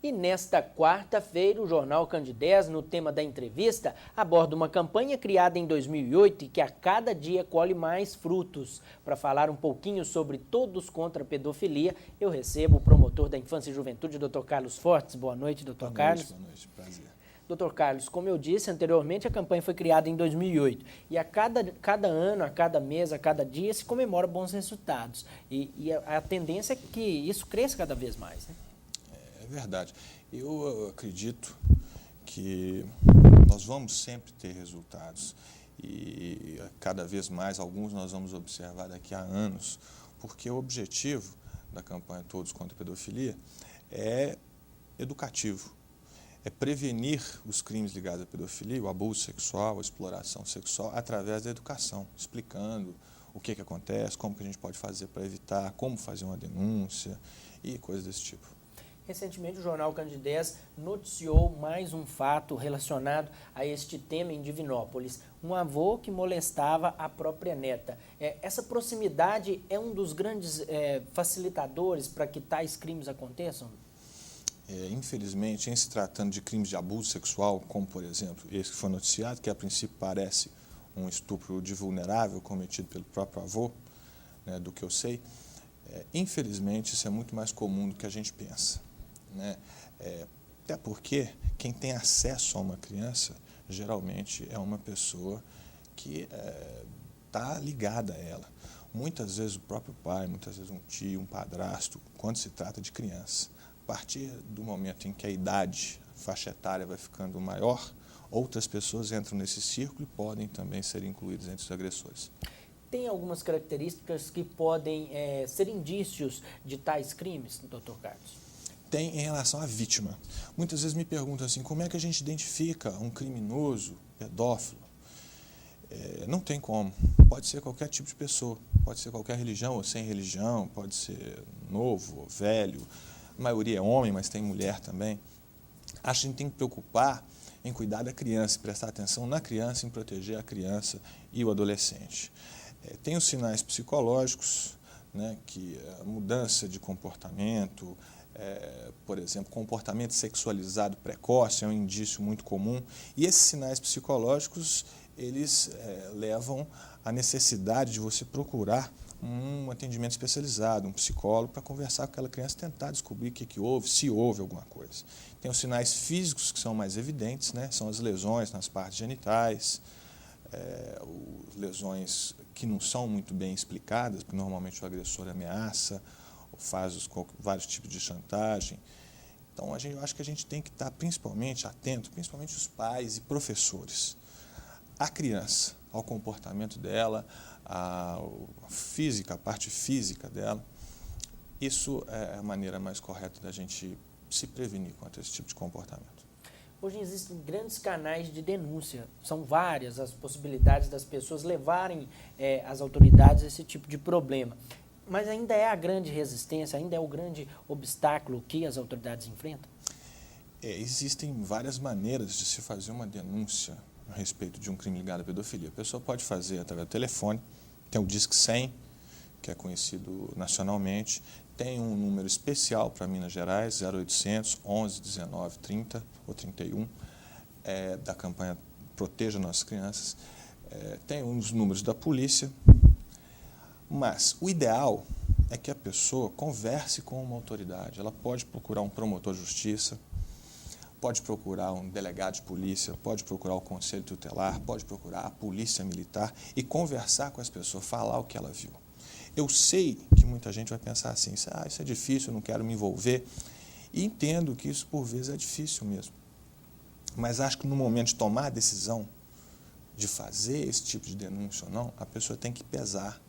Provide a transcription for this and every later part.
E nesta quarta-feira, o Jornal Candidez, no tema da entrevista, aborda uma campanha criada em 2008 e que a cada dia colhe mais frutos. Para falar um pouquinho sobre Todos contra a Pedofilia, eu recebo o promotor da Infância e Juventude, Dr. Carlos Fortes. Boa noite, Dr. Carlos. Boa noite, prazer. Dr. Carlos, como eu disse anteriormente, a campanha foi criada em 2008 e a cada ano, a cada mês, a cada dia se comemora bons resultados. E a tendência é que isso cresça cada vez mais, né? É verdade. Eu acredito que nós vamos sempre ter resultados e cada vez mais alguns nós vamos observar daqui a anos, porque o objetivo da campanha Todos contra a Pedofilia é educativo, é prevenir os crimes ligados à pedofilia, o abuso sexual, a exploração sexual, através da educação, explicando o que acontece, como que a gente pode fazer para evitar, como fazer uma denúncia e coisas desse tipo. Recentemente, o Jornal Candidez noticiou mais um fato relacionado a este tema em Divinópolis. Um avô que molestava a própria neta. Essa proximidade é um dos grandes facilitadores para que tais crimes aconteçam? Infelizmente, em se tratando de crimes de abuso sexual, como, por exemplo, esse que foi noticiado, que a princípio parece um estupro de vulnerável cometido pelo próprio avô, né, do que eu sei, infelizmente, isso é muito mais comum do que a gente pensa. Né? Até porque quem tem acesso a uma criança geralmente é uma pessoa que está ligada a ela. Muitas vezes o próprio pai, muitas vezes um tio, um padrasto, quando se trata de criança. A partir do momento em que a idade, a faixa etária vai ficando maior, outras pessoas entram nesse círculo e podem também ser incluídas entre os agressores. Tem algumas características que podem ser indícios de tais crimes, Dr. Carlos? Tem em relação à vítima. Muitas vezes me perguntam assim, como é que a gente identifica um criminoso, pedófilo? Não tem como. Pode ser qualquer tipo de pessoa, pode ser qualquer religião ou sem religião, pode ser novo ou velho, a maioria é homem, mas tem mulher também. Acho que a gente tem que preocupar em cuidar da criança, prestar atenção na criança, em proteger a criança e o adolescente. Tem os sinais psicológicos, né, que a mudança de comportamento, por exemplo, comportamento sexualizado precoce é um indício muito comum, e esses sinais psicológicos, eles levam à necessidade de você procurar um atendimento especializado, um psicólogo, para conversar com aquela criança e tentar descobrir o que houve, se houve alguma coisa. Tem os sinais físicos que são mais evidentes, né? São as lesões nas partes genitais, lesões que não são muito bem explicadas, porque normalmente o agressor ameaça, ou faz vários tipos de chantagem. Então, eu acho que a gente tem que estar principalmente atento, principalmente os pais e professores, à criança, ao comportamento dela, a parte física dela. Isso é a maneira mais correta da gente se prevenir contra esse tipo de comportamento. Hoje existem grandes canais de denúncia, são várias as possibilidades das pessoas levarem às autoridades esse tipo de problema. Mas ainda é a grande resistência, ainda é o grande obstáculo que as autoridades enfrentam? Existem várias maneiras de se fazer uma denúncia a respeito de um crime ligado à pedofilia. A pessoa pode fazer através do telefone, tem o Disque 100, que é conhecido nacionalmente, tem um número especial para Minas Gerais, 0800 11 19 30 ou 31, da campanha Proteja Nossas Crianças. Tem uns números da polícia, mas o ideal é que a pessoa converse com uma autoridade. Ela pode procurar um promotor de justiça, pode procurar um delegado de polícia, pode procurar o conselho tutelar, pode procurar a polícia militar e conversar com as pessoas, falar o que ela viu. Eu sei que muita gente vai pensar assim, isso é difícil, eu não quero me envolver. E entendo que isso por vezes é difícil mesmo. Mas acho que no momento de tomar a decisão de fazer esse tipo de denúncia ou não, a pessoa tem que pesar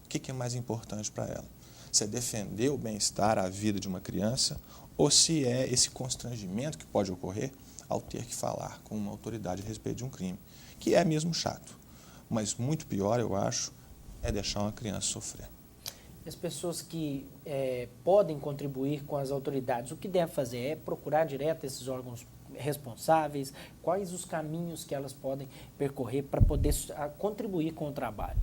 o que é mais importante para ela. Se é defender o bem-estar, a vida de uma criança, ou se é esse constrangimento que pode ocorrer ao ter que falar com uma autoridade a respeito de um crime, que é mesmo chato. Mas muito pior, eu acho, é deixar uma criança sofrer. As pessoas que podem contribuir com as autoridades, o que deve fazer? É procurar direto esses órgãos responsáveis? Quais os caminhos que elas podem percorrer para poder contribuir com o trabalho?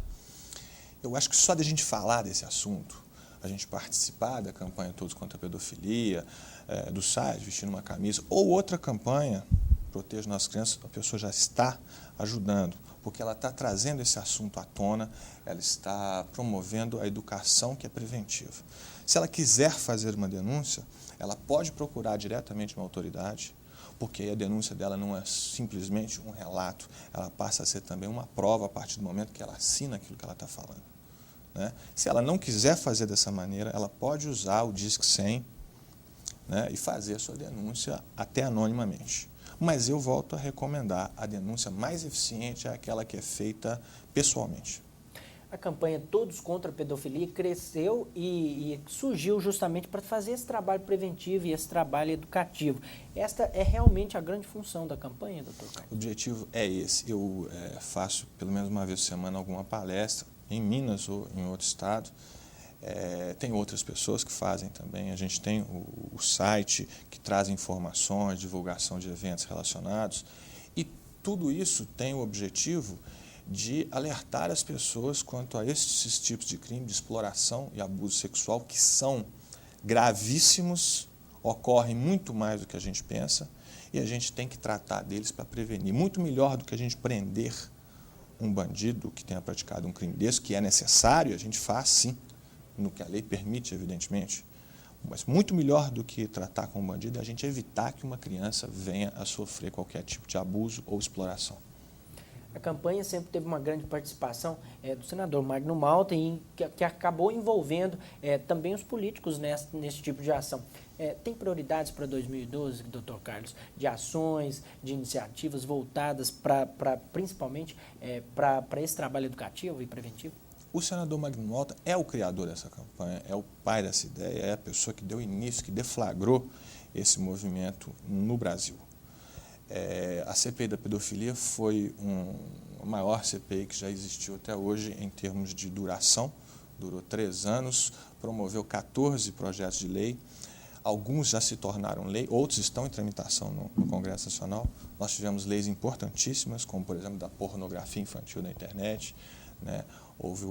Eu acho que só de a gente falar desse assunto, a gente participar da campanha Todos contra a Pedofilia, do site Vestindo uma Camisa, ou outra campanha, Proteja Nossas Crianças, a pessoa já está ajudando, porque ela está trazendo esse assunto à tona, ela está promovendo a educação que é preventiva. Se ela quiser fazer uma denúncia, ela pode procurar diretamente uma autoridade, porque a denúncia dela não é simplesmente um relato, ela passa a ser também uma prova a partir do momento que ela assina aquilo que ela está falando, né? Se ela não quiser fazer dessa maneira, ela pode usar o Disque 100, né, e fazer a sua denúncia até anonimamente. Mas eu volto a recomendar, a denúncia mais eficiente é aquela que é feita pessoalmente. A campanha Todos contra a Pedofilia cresceu e surgiu justamente para fazer esse trabalho preventivo e esse trabalho educativo. Esta é realmente a grande função da campanha, doutor Carlos? O objetivo é esse. Eu faço pelo menos uma vez por semana alguma palestra em Minas ou em outro estado. Tem outras pessoas que fazem também. A gente tem o site que traz informações, divulgação de eventos relacionados. E tudo isso tem o objetivo de alertar as pessoas quanto a esses tipos de crime, de exploração e abuso sexual, que são gravíssimos, ocorrem muito mais do que a gente pensa, e a gente tem que tratar deles para prevenir. Muito melhor do que a gente prender um bandido que tenha praticado um crime desse, que é necessário, a gente faz sim, no que a lei permite, evidentemente, mas muito melhor do que tratar com um bandido é a gente evitar que uma criança venha a sofrer qualquer tipo de abuso ou exploração. A campanha sempre teve uma grande participação do senador Magno Malta, que acabou envolvendo também os políticos nesse tipo de ação. Tem prioridades para 2012, doutor Carlos, de ações, de iniciativas voltadas principalmente para esse trabalho educativo e preventivo? O senador Magno Malta é o criador dessa campanha, é o pai dessa ideia, é a pessoa que deu início, que deflagrou esse movimento no Brasil. A CPI da pedofilia foi a maior CPI que já existiu até hoje em termos de duração, durou 3 anos, promoveu 14 projetos de lei, alguns já se tornaram lei, outros estão em tramitação no Congresso Nacional. Nós tivemos leis importantíssimas, como por exemplo da pornografia infantil na internet, né? Houve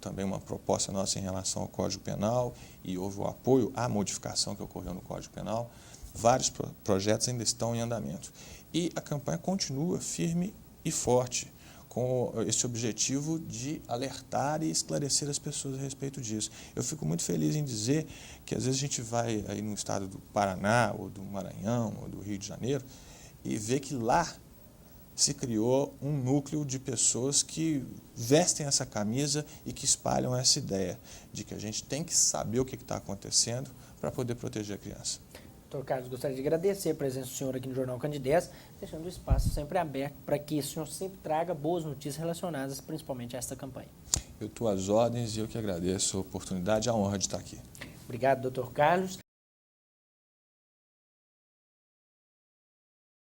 também uma proposta nossa em relação ao Código Penal e houve o apoio à modificação que ocorreu no Código Penal. Vários projetos ainda estão em andamento. E a campanha continua firme e forte, com esse objetivo de alertar e esclarecer as pessoas a respeito disso. Eu fico muito feliz em dizer que às vezes a gente vai aí no estado do Paraná, ou do Maranhão, ou do Rio de Janeiro, e vê que lá se criou um núcleo de pessoas que vestem essa camisa e que espalham essa ideia de que a gente tem que saber o que está acontecendo para poder proteger a criança. Doutor Carlos, gostaria de agradecer a presença do senhor aqui no Jornal Candidez, deixando o espaço sempre aberto para que o senhor sempre traga boas notícias relacionadas principalmente a esta campanha. Eu estou às ordens e eu que agradeço a oportunidade e a honra de estar aqui. Obrigado, doutor Carlos.